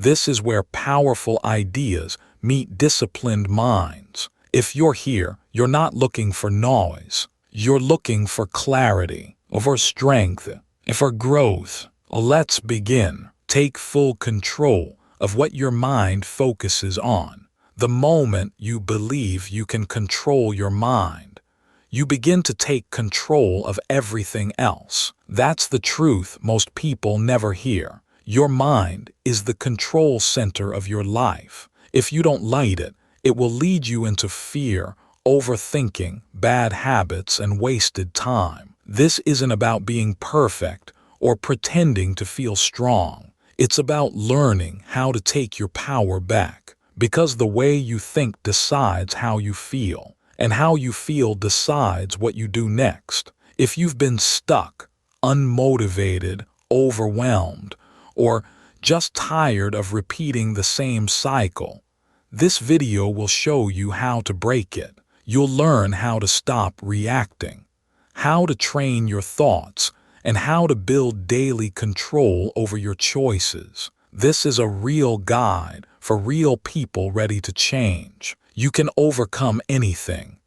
This is where powerful ideas meet disciplined minds. If you're here, you're not looking for noise. You're looking for clarity, for strength, for growth. Let's begin. Take full control of what your mind focuses on. The moment you believe you can control your mind, you begin to take control of everything else. That's the truth most people never hear. Your mind is the control center of your life. If you don't light it, it will lead you into fear, overthinking, bad habits, and wasted time. This isn't about being perfect or pretending to feel strong. It's about learning how to take your power back. Because the way you think decides how you feel, and how you feel decides what you do next. If you've been stuck, unmotivated, overwhelmed, or just tired of repeating the same cycle, this video will show you how to break it. You'll learn how to stop reacting, how to train your thoughts, and how to build daily control over your choices. This is a real guide for real people ready to change. You can overcome anything,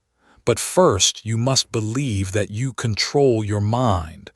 but first you must believe that you control your mind,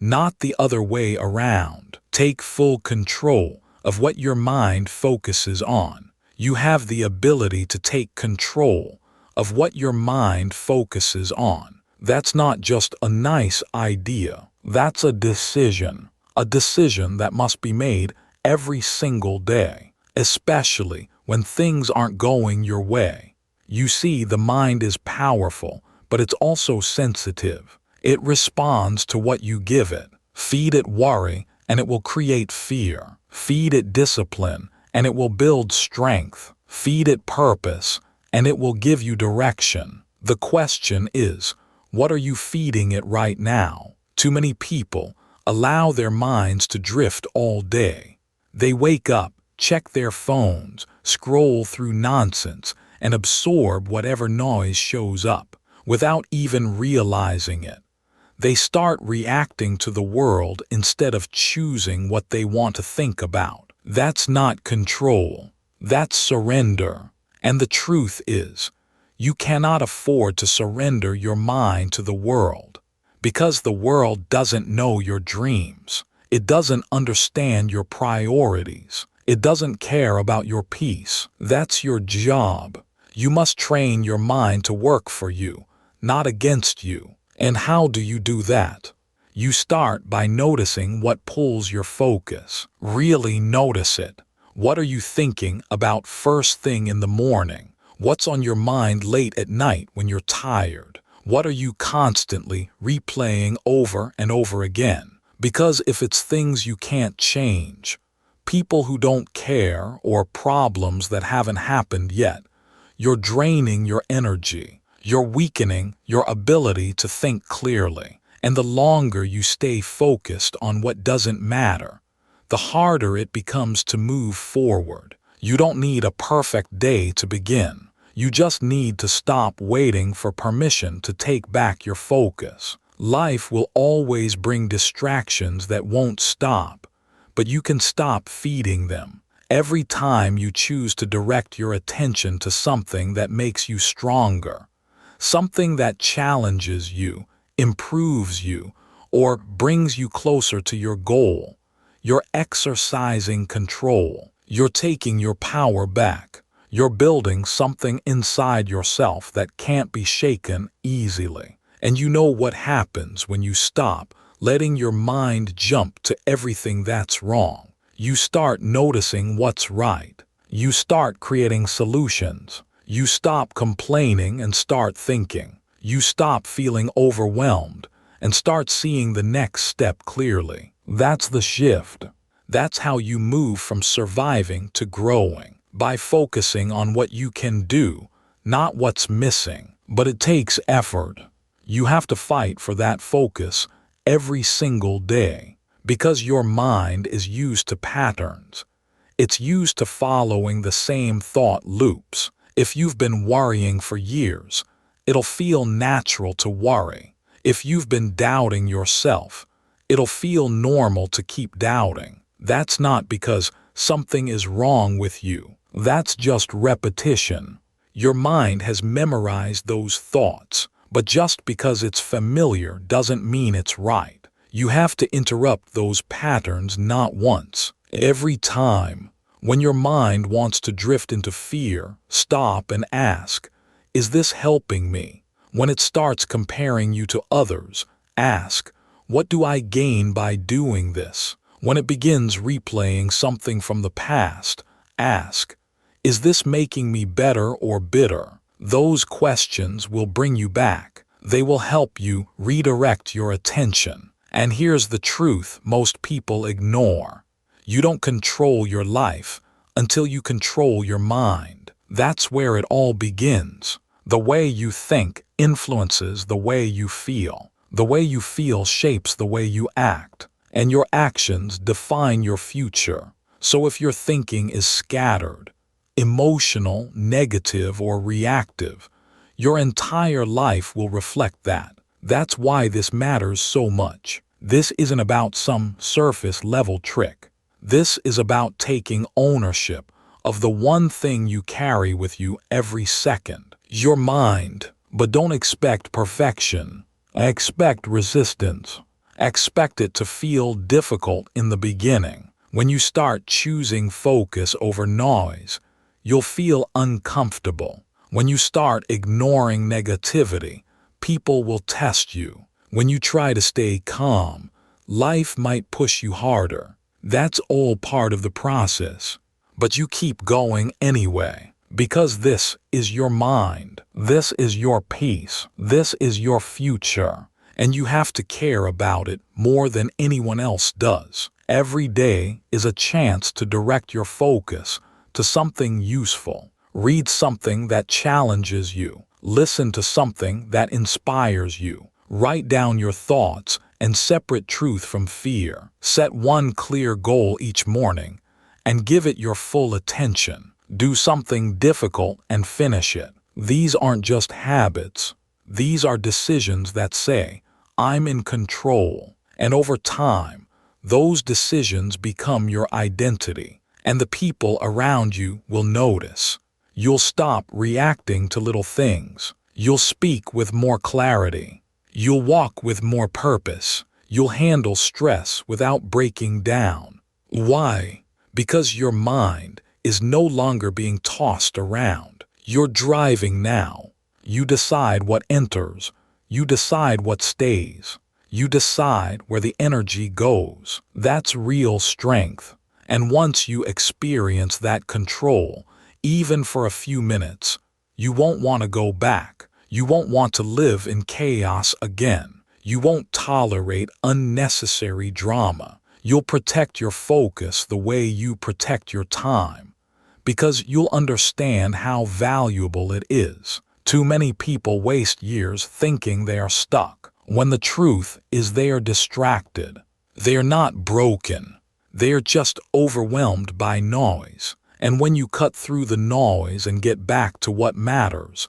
not the other way around. Take full control of what your mind focuses on. You have the ability to take control of what your mind focuses on. That's not just a nice idea. That's a decision that must be made every single day, especially when things aren't going your way. You see, the mind is powerful, but it's also sensitive. It responds to what you give it. Feed it worry, and it will create fear. Feed it discipline, and it will build strength. Feed it purpose, and it will give you direction. The question is, what are you feeding it right now? Too many people allow their minds to drift all day. They wake up, check their phones, scroll through nonsense, and absorb whatever noise shows up, without even realizing it. They start reacting to the world instead of choosing what they want to think about. That's not control. That's surrender. And the truth is, you cannot afford to surrender your mind to the world, because the world doesn't know your dreams. It doesn't understand your priorities. It doesn't care about your peace. That's your job. You must train your mind to work for you, not against you. And how do you do that? You start by noticing what pulls your focus. Really notice it. What are you thinking about first thing in the morning? What's on your mind late at night when you're tired? What are you constantly replaying over and over again? Because if it's things you can't change, people who don't care, or problems that haven't happened yet, you're draining your energy. You're weakening your ability to think clearly. And the longer you stay focused on what doesn't matter, the harder it becomes to move forward. You don't need a perfect day to begin. You just need to stop waiting for permission to take back your focus. Life will always bring distractions that won't stop, but you can stop feeding them. Every time you choose to direct your attention to something that makes you stronger, something that challenges you, improves you, or brings you closer to your goal, you're exercising control. You're taking your power back. You're building something inside yourself that can't be shaken easily. And you know what happens when you stop letting your mind jump to everything that's wrong. You start noticing what's right. You start creating solutions. You stop complaining and start thinking. You stop feeling overwhelmed and start seeing the next step clearly. That's the shift. That's how you move from surviving to growing, by focusing on what you can do, not what's missing. But it takes effort. You have to fight for that focus every single day, because your mind is used to patterns. It's used to following the same thought loops. If you've been worrying for years, it'll feel natural to worry. If you've been doubting yourself, it'll feel normal to keep doubting. That's not because something is wrong with you. That's just repetition. Your mind has memorized those thoughts, but just because it's familiar doesn't mean it's right. You have to interrupt those patterns not once, every time. When your mind wants to drift into fear, stop and ask, is this helping me? When it starts comparing you to others, ask, what do I gain by doing this? When it begins replaying something from the past, ask, is this making me better or bitter? Those questions will bring you back. They will help you redirect your attention. And here's the truth most people ignore. You don't control your life until you control your mind. That's where it all begins. The way you think influences the way you feel. The way you feel shapes the way you act, and your actions define your future. So if your thinking is scattered, emotional, negative, or reactive, your entire life will reflect that. That's why this matters so much. This isn't about some surface-level trick. This is about taking ownership of the one thing you carry with you every second, your mind. But don't expect perfection. Expect resistance. Expect it to feel difficult in the beginning. When you start choosing focus over noise, you'll feel uncomfortable. When you start ignoring negativity, people will test you. When you try to stay calm, life might push you harder. That's all part of the process. But you keep going anyway. Because this is your mind, this is your peace, this is your future, and you have to care about it more than anyone else does. Every day is a chance to direct your focus to something useful. Read something that challenges you. Listen to something that inspires you. Write down your thoughts and separate truth from fear. Set one clear goal each morning and give it your full attention. Do something difficult and finish it. These aren't just habits. These are decisions that say, I'm in control. And over time, those decisions become your identity. And the people around you will notice. You'll stop reacting to little things. You'll speak with more clarity. You'll walk with more purpose. You'll handle stress without breaking down. Why? Because your mind is no longer being tossed around. You're driving now. You decide what enters. You decide what stays. You decide where the energy goes. That's real strength. And once you experience that control, even for a few minutes, you won't want to go back. You won't want to live in chaos again. You won't tolerate unnecessary drama. You'll protect your focus the way you protect your time. Because you'll understand how valuable it is. Too many people waste years thinking they are stuck, when the truth is they are distracted. They are not broken. They are just overwhelmed by noise. And when you cut through the noise and get back to what matters,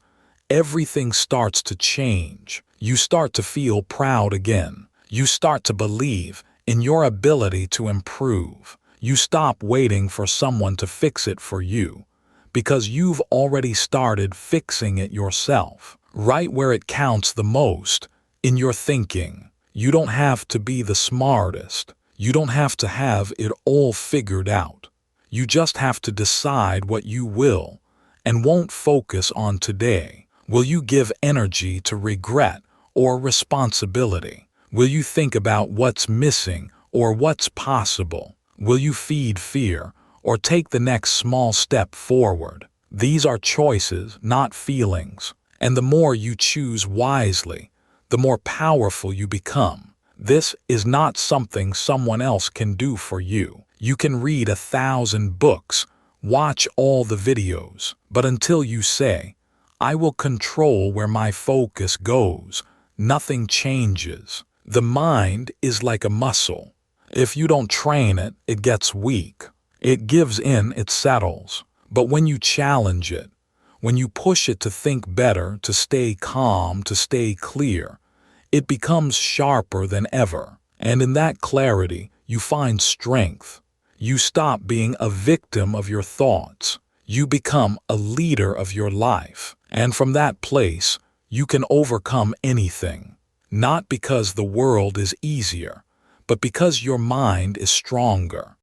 everything starts to change. You start to feel proud again. You start to believe in your ability to improve. You stop waiting for someone to fix it for you, because you've already started fixing it yourself, right where it counts the most, in your thinking. You don't have to be the smartest. You don't have to have it all figured out. You just have to decide what you will and won't focus on today. Will you give energy to regret or responsibility? Will you think about what's missing or what's possible? Will you feed fear or take the next small step forward? These are choices, not feelings. And the more you choose wisely, the more powerful you become. This is not something someone else can do for you. You can read 1,000 books, watch all the videos, but until you say, I will control where my focus goes, nothing changes. The mind is like a muscle. If you don't train it, it gets weak. It gives in, it settles. But when you challenge it, when you push it to think better, to stay calm, to stay clear, it becomes sharper than ever. And in that clarity, you find strength. You stop being a victim of your thoughts. You become a leader of your life. And from that place, you can overcome anything. Not because the world is easier, but because your mind is stronger.